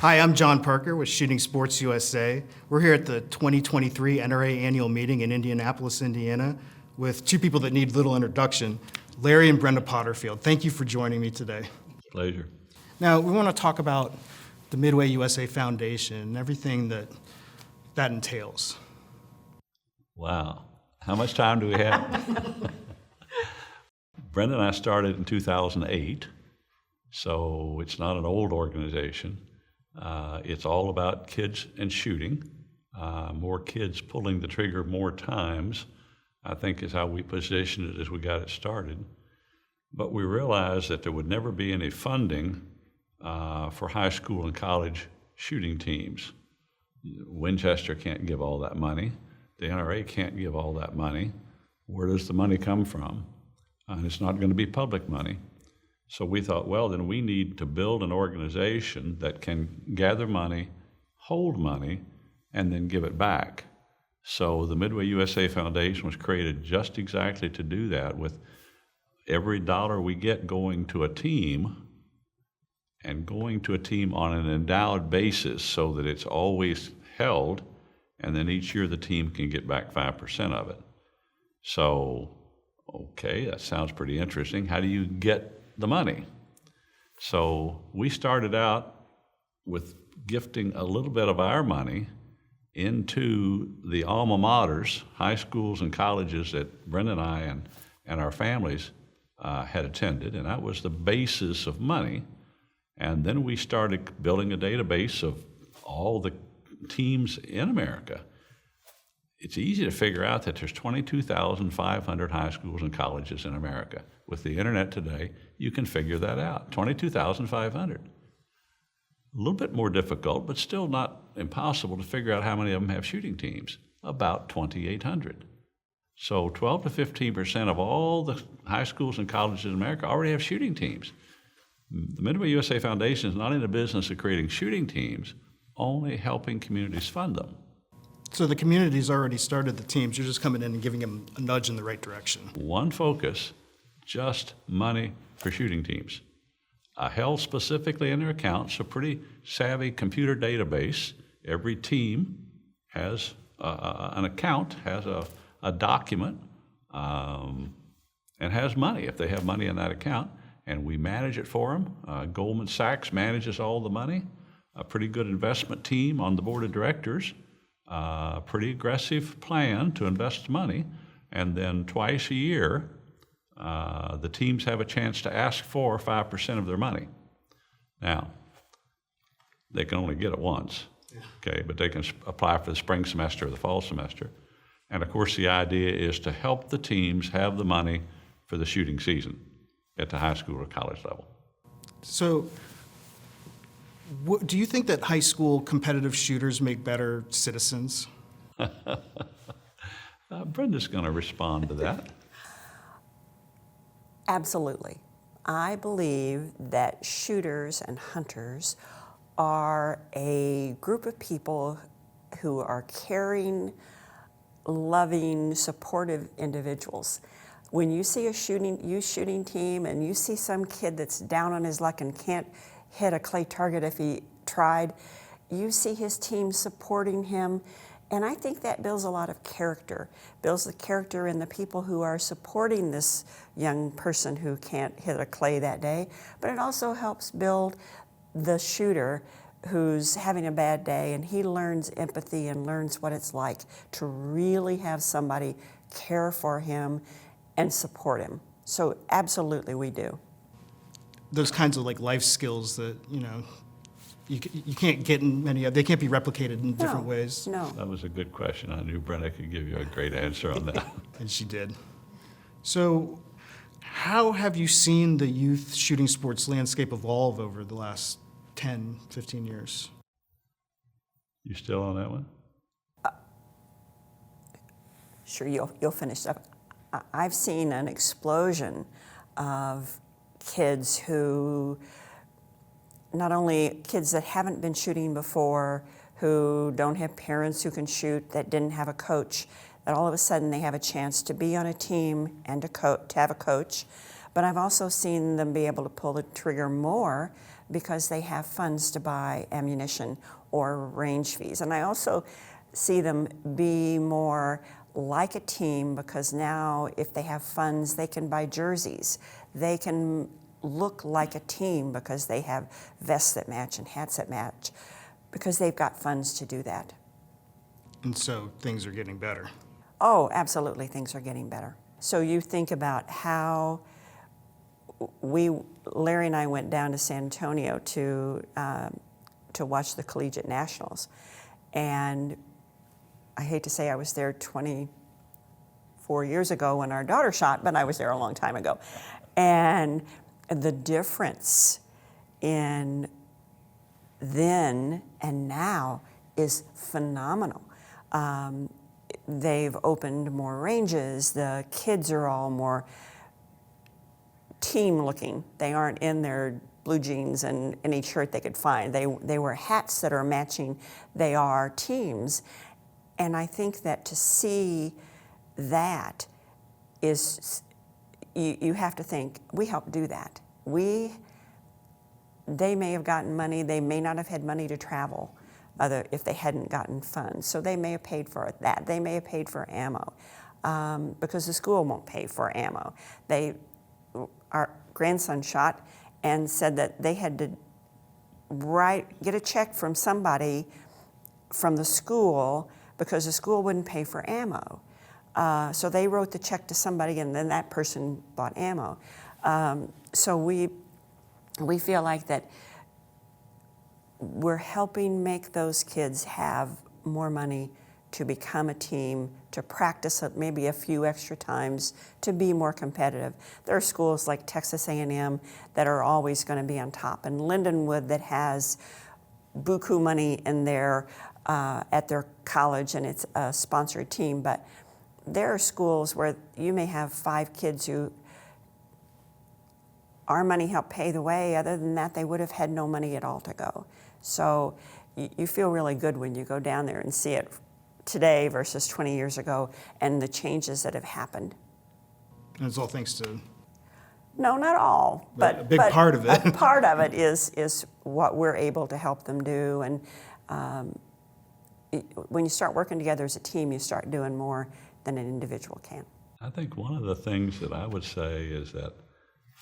Hi, I'm John Parker with Shooting Sports USA. We're here at the 2023 NRA annual meeting in Indianapolis, Indiana, with two people that need little introduction, Larry and Brenda Potterfield. Thank you for joining me today. Pleasure. Now, we want to talk about the MidwayUSA Foundation and everything that entails. Wow. How much time do we have? Brenda and I started in 2008, so it's not an old organization. It's all about kids and shooting. More kids pulling the trigger more times, I think, is how we positioned it as we got it started. But we realized that there would never be any funding for high school and college shooting teams. Winchester can't give all that money. The NRA can't give all that money. Where does the money come from? And it's not going to be public money. So we thought, well, then we need to build an organization that can gather money, hold money, and then give it back. So the MidwayUSA Foundation was created just exactly to do that, with every dollar we get going to a team, and going to a team on an endowed basis so that it's always held, and then each year the team can get back 5% of it. So, okay, that sounds pretty interesting. How do you get the money? So we started out with gifting a little bit of our money into the alma maters, high schools and colleges that Brenda and I and our families had attended, and that was the basis of money. And then we started building a database of all the teams in America. It's easy to figure out that there's 22,500 high schools and colleges in America. With the internet today, you can figure that out, 22,500. A little bit more difficult, but still not impossible to figure out how many of them have shooting teams, about 2,800. So 12 to 15% of all the high schools and colleges in America already have shooting teams. The MidwayUSA Foundation is not in the business of creating shooting teams, only helping communities fund them. So the community's already started the teams. You're just coming in and giving them a nudge in the right direction. One focus, just money for shooting teams. Held specifically in their accounts, a pretty savvy computer database. Every team has an account, has a document, and has money if they have money in that account. And we manage it for them. Goldman Sachs manages all the money. A pretty good investment team on the board of directors. Pretty aggressive plan to invest money, and then twice a year, the teams have a chance to ask for 5% of their money. Now, they can only get it once, okay, but they can apply for the spring semester or the fall semester. And of course, the idea is to help the teams have the money for the shooting season at the high school or college level. So, do you think that high school competitive shooters make better citizens? Brenda's going to respond to that. Absolutely. I believe that shooters and hunters are a group of people who are caring, loving, supportive individuals. When you see a shooting team and you see some kid that's down on his luck and can't hit a clay target if he tried, you see his team supporting him, and I think that builds a lot of character, builds the character in the people who are supporting this young person who can't hit a clay that day, but it also helps build the shooter who's having a bad day, and he learns empathy and learns what it's like to really have somebody care for him and support him. So absolutely we do. Those kinds of like life skills that, you can't get in many of, they can't be replicated in different ways. No. That was a good question. I knew Brenda could give you a great answer on that. And she did. So how have you seen the youth shooting sports landscape evolve over the last 10, 15 years? You still on that one? Sure, you'll finish up. I've seen an explosion of kids who, not only kids that haven't been shooting before, who don't have parents who can shoot, that didn't have a coach, that all of a sudden they have a chance to be on a team and to have a coach, But I've also seen them be able to pull the trigger more because they have funds to buy ammunition or range fees. And I also see them be more like a team because now if they have funds, they can buy jerseys. They can look like a team because they have vests that match and hats that match because they've got funds to do that. And so things are getting better. Oh, absolutely, things are getting better. So you think about how Larry and I went down to San Antonio to watch the Collegiate Nationals. And I hate to say I was there 24 years ago when our daughter shot, but I was there a long time ago. And the difference in then and now is phenomenal. They've opened more ranges. The kids are all more team looking. They aren't in their blue jeans and any shirt they could find. They wear hats that are matching. They are teams. And I think that to see that is, you have to think, we helped do that. They may have gotten money, they may not have had money to travel if they hadn't gotten funds. So they may have paid for that. They may have paid for ammo because the school won't pay for ammo. Our grandson shot and said that they had to get a check from somebody from the school because the school wouldn't pay for ammo. So they wrote the check to somebody and then that person bought ammo. So we feel like that we're helping make those kids have more money to become a team, to practice maybe a few extra times, to be more competitive. There are schools like Texas A&M that are always going to be on top, and Lindenwood that has buku money in at their college, and it's a sponsored team. But there are schools where you may have 5 kids who our money helped pay the way. Other than that, they would have had no money at all to go. So you feel really good when you go down there and see it today versus 20 years ago and the changes that have happened. And it's all thanks to... No, not all, but a big part of it. A part of it is what we're able to help them do. And when you start working together as a team, you start doing more than an individual can. I think one of the things that I would say is that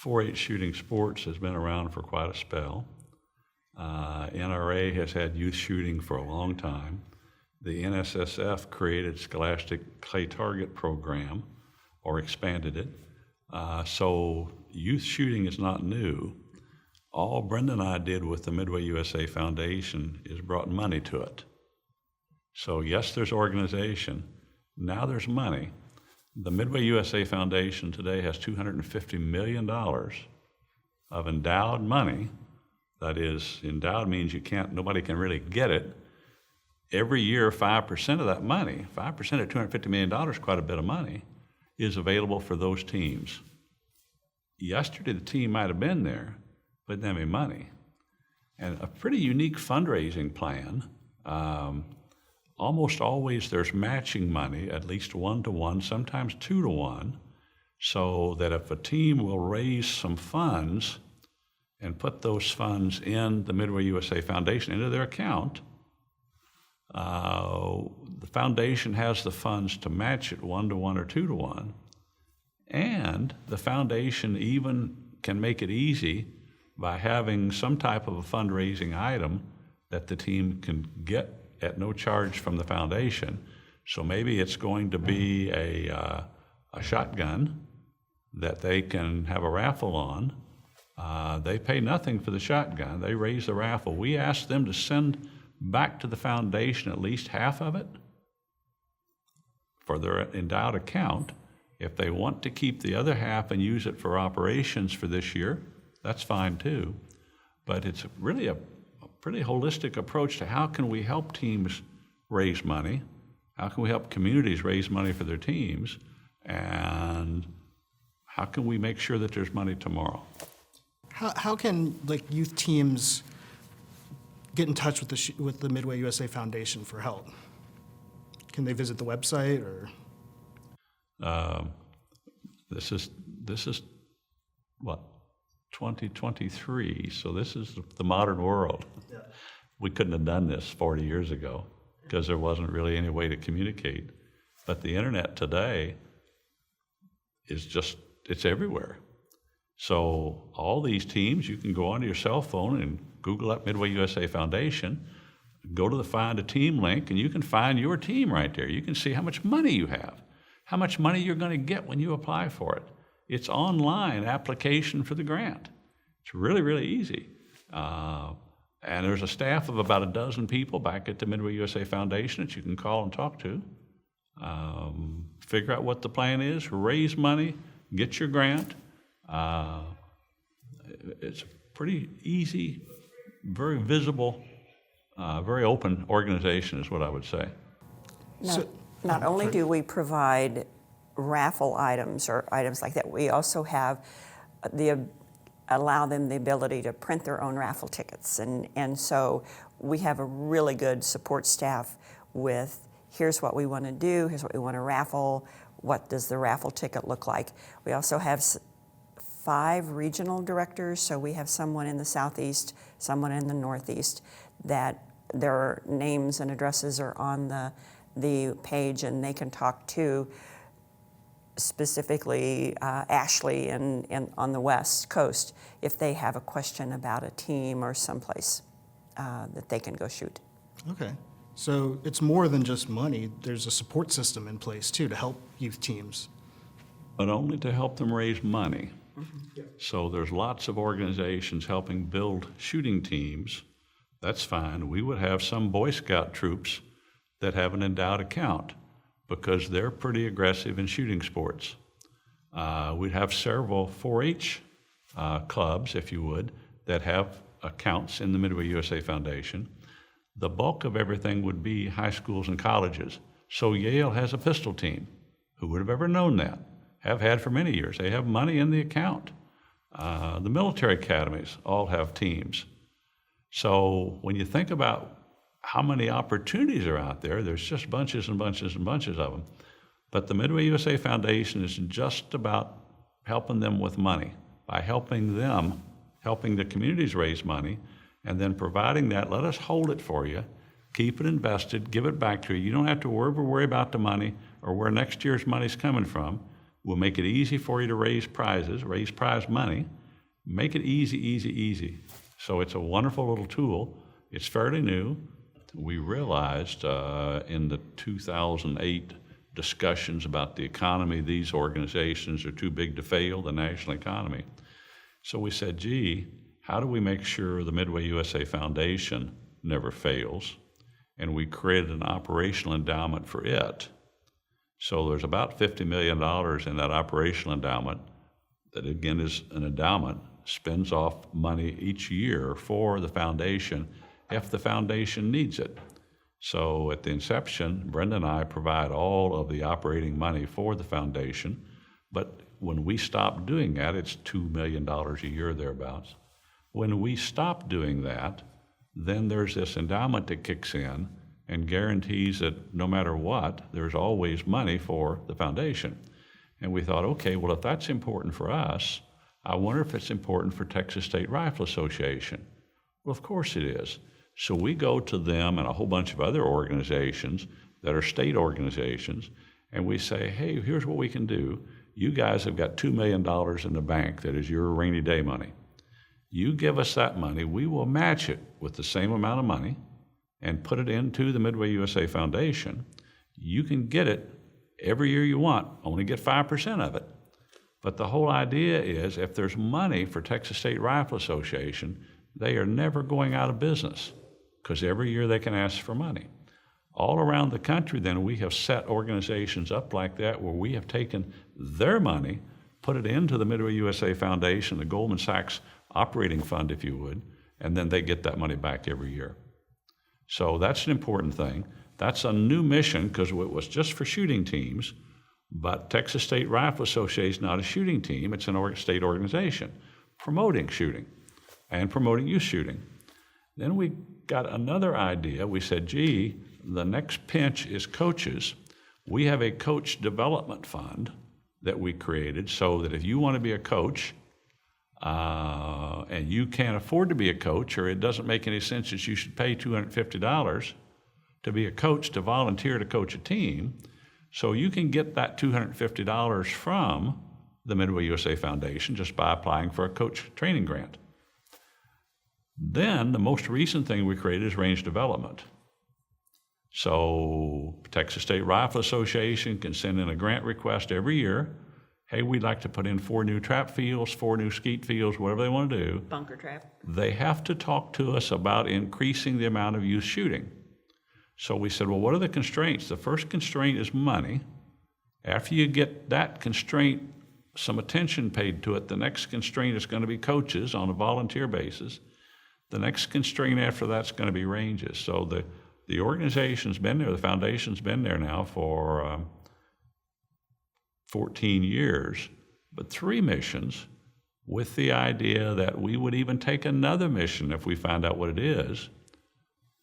4-H shooting sports has been around for quite a spell. NRA has had youth shooting for a long time. The NSSF created Scholastic Clay Target Program, or expanded it. So youth shooting is not new. All Brenda and I did with the MidwayUSA Foundation is brought money to it. So yes, there's organization. Now there's money. The MidwayUSA Foundation today has $250 million of endowed money. That is, endowed means nobody can really get it. Every year, 5% of that money, 5% of $250 million, quite a bit of money, is available for those teams. Yesterday, the team might have been there, but didn't have any money. And a pretty unique fundraising plan. Almost always there's matching money, at least 1-to-1, sometimes 2-to-1, so that if a team will raise some funds and put those funds in the MidwayUSA Foundation into their account, the foundation has the funds to match it 1-to-1 or 2-to-1, and the foundation even can make it easy by having some type of a fundraising item that the team can get at no charge from the foundation. So maybe it's going to be a shotgun that they can have a raffle on. They pay nothing for the shotgun. They raise the raffle. We ask them to send back to the foundation at least half of it for their endowed account. If they want to keep the other half and use it for operations for this year, that's fine too. But it's really a pretty holistic approach to how can we help teams raise money, how can we help communities raise money for their teams, and how can we make sure that there's money tomorrow. How can youth teams get in touch with the MidwayUSA Foundation for help? Can they visit the website or? This is what, 2023, so this is the modern world. Yeah. We couldn't have done this 40 years ago because there wasn't really any way to communicate. But the internet today is just, it's everywhere. So all these teams, you can go onto your cell phone and Google up MidwayUSA Foundation, go to the Find a Team link, and you can find your team right there. You can see how much money you have, how much money you're going to get when you apply for it. It's online application for the grant. It's really, really easy. And there's a staff of about a dozen people back at the MidwayUSA Foundation that you can call and talk to. Figure out what the plan is, raise money, get your grant. It's a pretty easy, very visible, very open organization is what I would say. Not only do we provide raffle items or items like that, we also have allow them the ability to print their own raffle tickets. And so we have a really good support staff with, here's what we want to do, here's what we want to raffle, what does the raffle ticket look like. We also have 5 regional directors, so we have someone in the Southeast, someone in the Northeast, that their names and addresses are on the page, and they can talk to specifically Ashley and on the West Coast if they have a question about a team or someplace that they can go shoot. Okay. So it's more than just money. There's a support system in place, too, to help youth teams. But only to help them raise money. Yeah. So there's lots of organizations helping build shooting teams. That's fine. We would have some Boy Scout troops that have an endowed account because they're pretty aggressive in shooting sports. We'd have several 4-H clubs, if you would, that have accounts in the MidwayUSA Foundation. The bulk of everything would be high schools and colleges. So Yale has a pistol team. Who would have ever known that? Have had for many years. They have money in the account. The military academies all have teams. So when you think about how many opportunities are out there, there's just bunches and bunches and bunches of them. But the MidwayUSA Foundation is just about helping them with money, by helping the communities raise money, and then providing that, let us hold it for you, keep it invested, give it back to you. You don't have to worry about the money or where next year's money's coming from. We'll make it easy for you to raise prizes, raise prize money, make it easy, easy, easy. So it's a wonderful little tool. It's fairly new. We realized in the 2008 discussions about the economy, these organizations are too big to fail, the national economy. So we said, gee, how do we make sure the MidwayUSA Foundation never fails? And we created an operational endowment for it. So there's about $50 million in that operational endowment that, again, is an endowment, spends off money each year for the foundation if the foundation needs it. So at the inception, Brenda and I provide all of the operating money for the foundation, but when we stop doing that, it's $2 million a year thereabouts. When we stop doing that, then there's this endowment that kicks in and guarantees that no matter what, there's always money for the foundation. And we thought, okay, well, if that's important for us, I wonder if it's important for Texas State Rifle Association. Well, of course it is. So we go to them and a whole bunch of other organizations that are state organizations, and we say, hey, here's what we can do. You guys have got $2 million in the bank that is your rainy day money. You give us that money, we will match it with the same amount of money and put it into the MidwayUSA Foundation. You can get it every year you want, only get 5% of it. But the whole idea is if there's money for Texas State Rifle Association, they are never going out of business because every year they can ask for money. All around the country, then, we have set organizations up like that where we have taken their money, put it into the MidwayUSA Foundation, the Goldman Sachs operating fund, if you would, and then they get that money back every year. So that's an important thing. That's a new mission because it was just for shooting teams, but Texas State Rifle Association is not a shooting team. It's an state organization promoting shooting and promoting youth shooting. Then we got another idea. We said, gee, the next pinch is coaches. We have a coach development fund that we created so that if you want to be a coach, and you can't afford to be a coach, or it doesn't make any sense that you should pay $250 to be a coach, to volunteer to coach a team, so you can get that $250 from the MidwayUSA Foundation just by applying for a coach training grant. Then the most recent thing we created is range development. So Texas State Rifle Association can send in a grant request every year. Hey, we'd like to put in 4 new trap fields, 4 new skeet fields, whatever they want to do. Bunker trap. They have to talk to us about increasing the amount of youth shooting. So we said, well, what are the constraints? The first constraint is money. After you get that constraint, some attention paid to it, the next constraint is going to be coaches on a volunteer basis. The next constraint after that's going to be ranges. So the organization's been there, the foundation's been there now for 14 years, but 3 missions, with the idea that we would even take another mission if we find out what it is,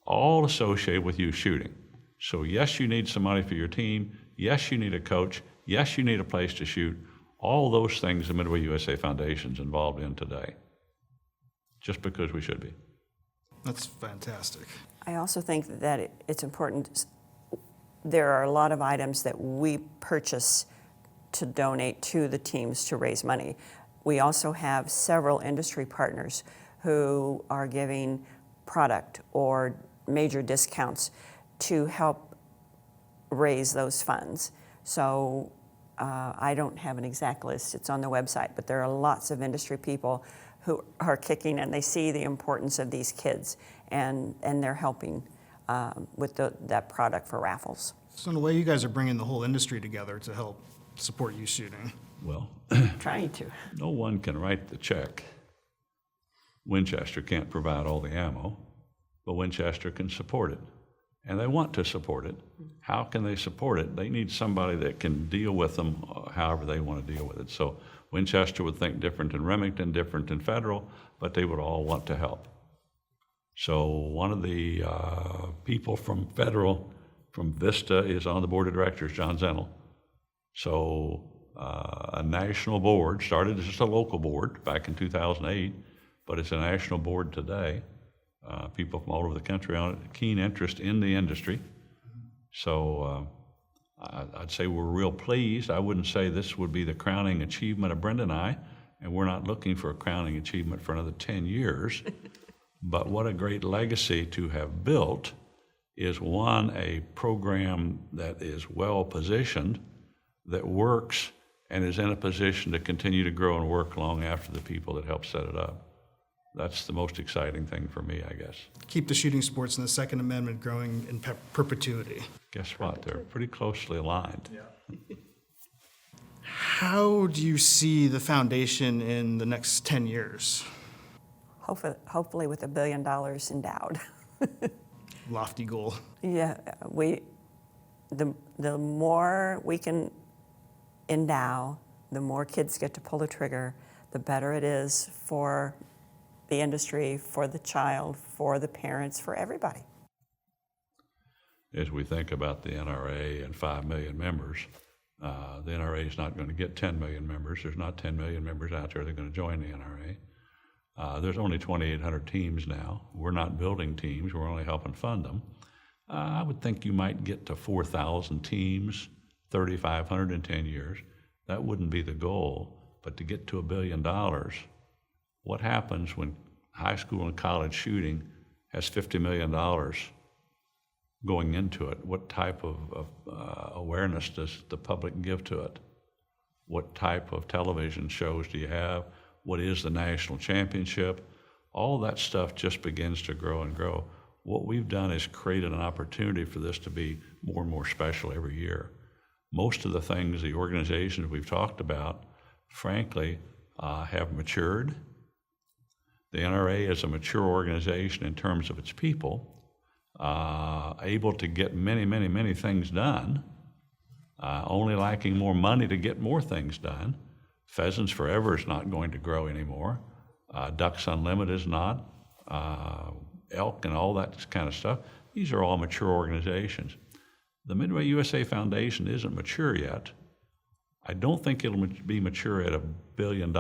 all associated with youth shooting. So yes, you need some money for your team. Yes, you need a coach. Yes, you need a place to shoot. All those things the MidwayUSA Foundation's involved in today, just because we should be. That's fantastic. I also think that it's important. There are a lot of items that we purchase to donate to the teams to raise money. We also have several industry partners who are giving product or major discounts to help raise those funds. So I don't have an exact list, it's on the website, but there are lots of industry people who are kicking, and they see the importance of these kids, and they're helping with that product for raffles. So in a way, you guys are bringing the whole industry together to help support youth shooting. Well, Trying to. no one can write the check. Winchester can't provide all the ammo, but Winchester can support it. And they want to support it. How can they support it? They need somebody that can deal with them however they want to deal with it. So Winchester would think different than Remington, different than Federal, but they would all want to help. So one of the people from Federal, from Vista, is on the board of directors, John Zentel. So a national board, started as just a local board back in 2008, but it's a national board today. People from all over the country on it, keen interest in the industry. So I'd say we're real pleased. I wouldn't say this would be the crowning achievement of Brenda and I, and we're not looking for a crowning achievement for another 10 years. But what a great legacy to have built is, one, a program that is well positioned, that works, and is in a position to continue to grow and work long after the people that helped set it up. That's the most exciting thing for me, I guess. Keep the shooting sports and the Second Amendment growing in perpetuity. Guess what? They're pretty closely aligned. How do you see the foundation in the next 10 years? Hopefully with $1 billion endowed. Lofty goal. Yeah, the more we can endow, the more kids get to pull the trigger, the better it is for the industry, for the child, for the parents, for everybody. As we think about the NRA and 5 million members, the NRA is not going to get 10 million members. There's not 10 million members out there that are going to join the NRA. There's only 2,800 teams now. We're not building teams. We're only helping fund them. I would think you might get to 4,000 teams, 3,500 in 10 years. That wouldn't be the goal. But to get to $1 billion, what happens when high school and college shooting has $50 million going into it? What type of awareness does the public give to it? What type of television shows do you have? What is the national championship? All that stuff just begins to grow and grow. What we've done is created an opportunity for this to be more and more special every year. Most of the things, the organizations we've talked about, frankly, have matured. The NRA is a mature organization in terms of its people, able to get many, many, many things done, only lacking more money to get more things done. Pheasants Forever is not going to grow anymore. Ducks Unlimited is not. Elk and all that kind of stuff. These are all mature organizations. The MidwayUSA Foundation isn't mature yet. I don't think it'll be mature at $1 billion,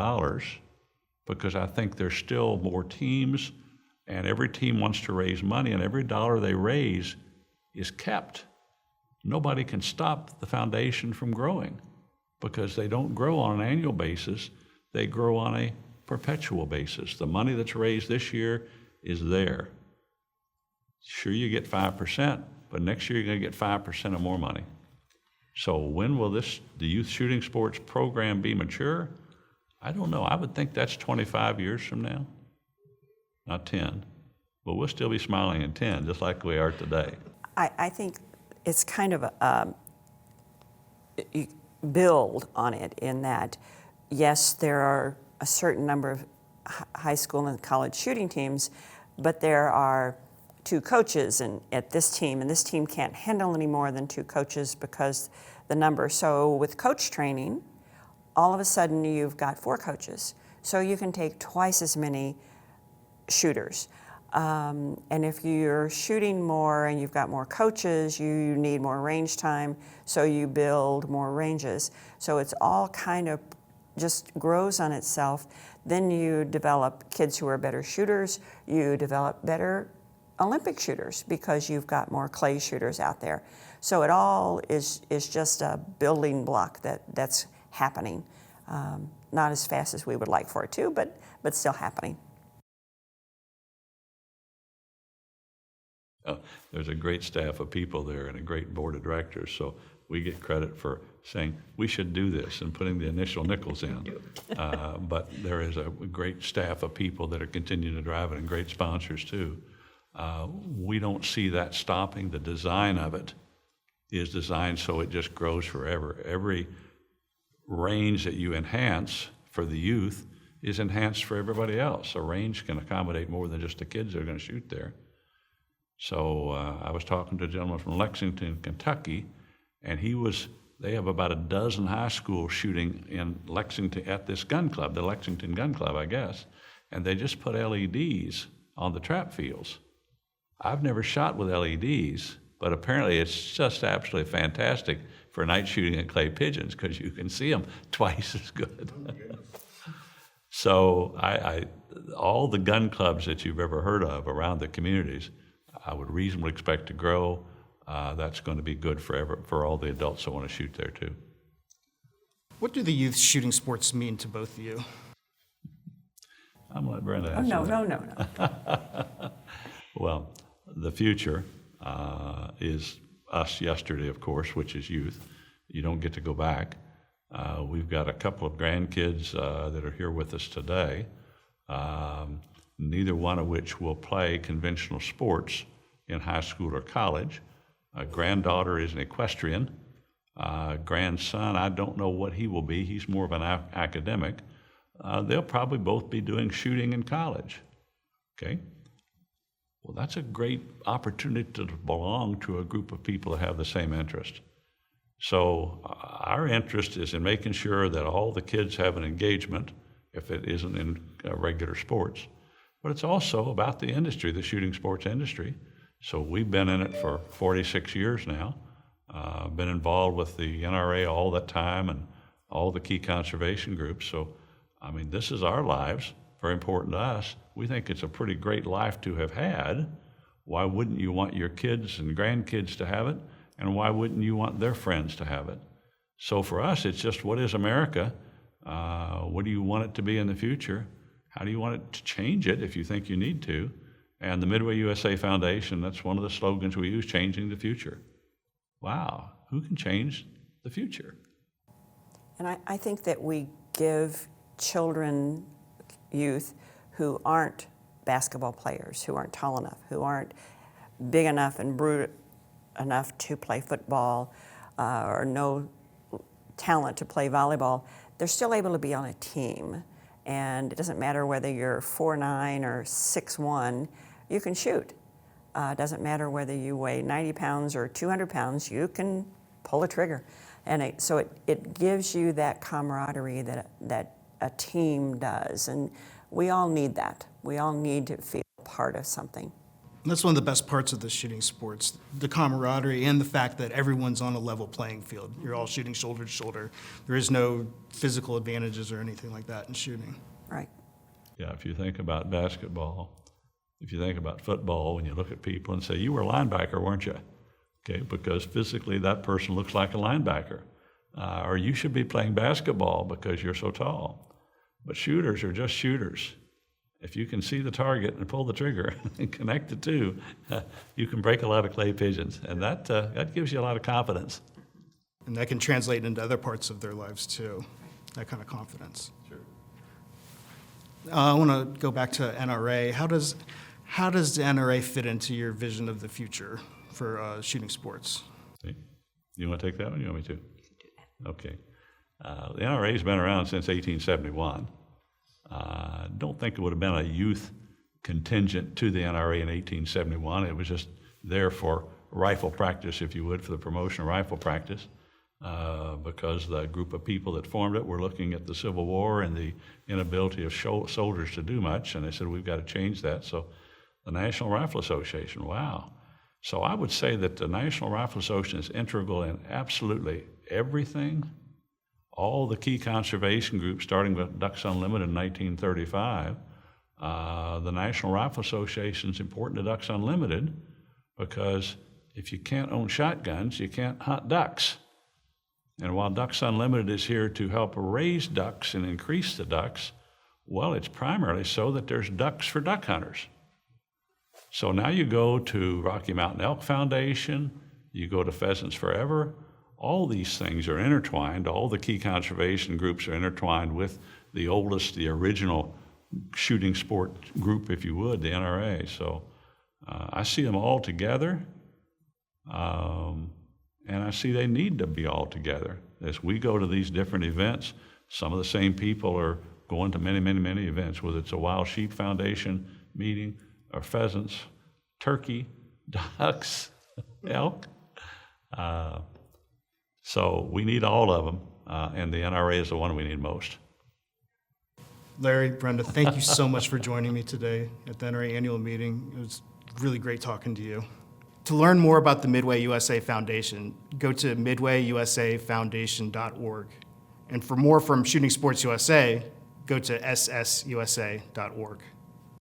because I think there's still more teams, and every team wants to raise money, and every dollar they raise is kept. Nobody can stop the foundation from growing because they don't grow on an annual basis, they grow on a perpetual basis. The money that's raised this year is there. Sure, you get 5%, but next year you're going to get 5% or more money. So when will the youth shooting sports program be mature? I don't know. I would think that's 25 years from now, not 10. But we'll still be smiling in 10, just like we are today. I think it's kind of you build on it in that, yes, there are a certain number of high school and college shooting teams, but there are 2 coaches at this team, and this team can't handle any more than 2 coaches because the number. So with coach training, all of a sudden you've got 4 coaches. So you can take twice as many shooters. And if you're shooting more and you've got more coaches, you need more range time, so you build more ranges. So it's all kind of just grows on itself. Then you develop kids who are better shooters. You develop better Olympic shooters because you've got more clay shooters out there. So it all is just a building block that's happening. Not as fast as we would like for it to, but still happening. There's a great staff of people there and a great board of directors, so we get credit for saying we should do this and putting the initial nickels in. But there is a great staff of people that are continuing to drive it and great sponsors too. We don't see that stopping. The design of it is designed so it just grows forever. Every range that you enhance for the youth is enhanced for everybody else. A range can accommodate more than just the kids that are going to shoot there. So I was talking to a gentleman from Lexington, Kentucky, and they have about a dozen high schools shooting in Lexington at this gun club, the Lexington Gun Club, I guess, and they just put LEDs on the trap fields. I've never shot with LEDs, but apparently it's just absolutely fantastic for night shooting at clay pigeons because you can see them twice as good. So all the gun clubs that you've ever heard of around the communities, I would reasonably expect to grow. That's going to be good for all the adults that want to shoot there too. What do the youth shooting sports mean to both of you? I'm going to let Brenda Oh, answer no, that. no. Well, the future is us yesterday, of course, which is youth. You don't get to go back. We've got a couple of grandkids that are here with us today, neither one of which will play conventional sports in high school or college. A granddaughter is an equestrian. Grandson, I don't know what he will be. He's more of an academic. They'll probably both be doing shooting in college. Okay? Well, that's a great opportunity to belong to a group of people that have the same interest. So our interest is in making sure that all the kids have an engagement, if it isn't in regular sports. But it's also about the industry, the shooting sports industry. So we've been in it for 46 years now, been involved with the NRA all that time and all the key conservation groups. So, I mean, this is our lives, very important to us. We think it's a pretty great life to have had. Why wouldn't you want your kids and grandkids to have it? And why wouldn't you want their friends to have it? So for us, it's just, what is America? What do you want it to be in the future? How do you want it to change it if you think you need to? And the MidwayUSA Foundation, that's one of the slogans we use, changing the future. Wow, who can change the future? And I think that we give children, youth, who aren't basketball players, who aren't tall enough, who aren't big enough and brute enough to play football, or no talent to play volleyball, they're still able to be on a team. And it doesn't matter whether you're 4'9" or 6'1", you can shoot. It doesn't matter whether you weigh 90 pounds or 200 pounds, you can pull a trigger. And so it gives you that camaraderie that a team does. And we all need that. We all need to feel part of something. And that's one of the best parts of the shooting sports, the camaraderie and the fact that everyone's on a level playing field. You're all shooting shoulder to shoulder. There is no physical advantages or anything like that in shooting. Right. Yeah, if you think about basketball, if you think about football, when you look at people and say, you were a linebacker, weren't you? Okay, because physically that person looks like a linebacker. Or you should be playing basketball because you're so tall. But shooters are just shooters. If you can see the target and pull the trigger and connect the two, you can break a lot of clay pigeons. And that gives you a lot of confidence. And that can translate into other parts of their lives too, that kind of confidence. Sure. I want to go back to NRA. How does the NRA fit into your vision of the future for shooting sports? See? You want to take that one? You want me to? Okay. The NRA's been around since 1871. Don't think it would have been a youth contingent to the NRA in 1871. It was just there for rifle practice, if you would, for the promotion of rifle practice, because the group of people that formed it were looking at the Civil War and the inability of soldiers to do much, and they said, we've got to change that. So the National Rifle Association, wow. So I would say that the National Rifle Association is integral in absolutely everything. All the key conservation groups, starting with Ducks Unlimited in 1935, the National Rifle Association is important to Ducks Unlimited because if you can't own shotguns, you can't hunt ducks. And while Ducks Unlimited is here to help raise ducks and increase the ducks, well, it's primarily so that there's ducks for duck hunters. So now you go to Rocky Mountain Elk Foundation, you go to Pheasants Forever. All these things are intertwined. All the key conservation groups are intertwined with the oldest, the original shooting sport group, if you would, the NRA. So I see them all together, and I see they need to be all together. As we go to these different events, some of the same people are going to many, many, many events, whether it's a Wild Sheep Foundation meeting, or pheasants, turkey, ducks, elk. So we need all of them, and the NRA is the one we need most. Larry, Brenda, thank you so much for joining me today at the NRA annual meeting. It was really great talking to you. To learn more about the MidwayUSA Foundation, go to MidwayUSAFoundation.org. And for more from Shooting Sports USA, go to ssusa.org.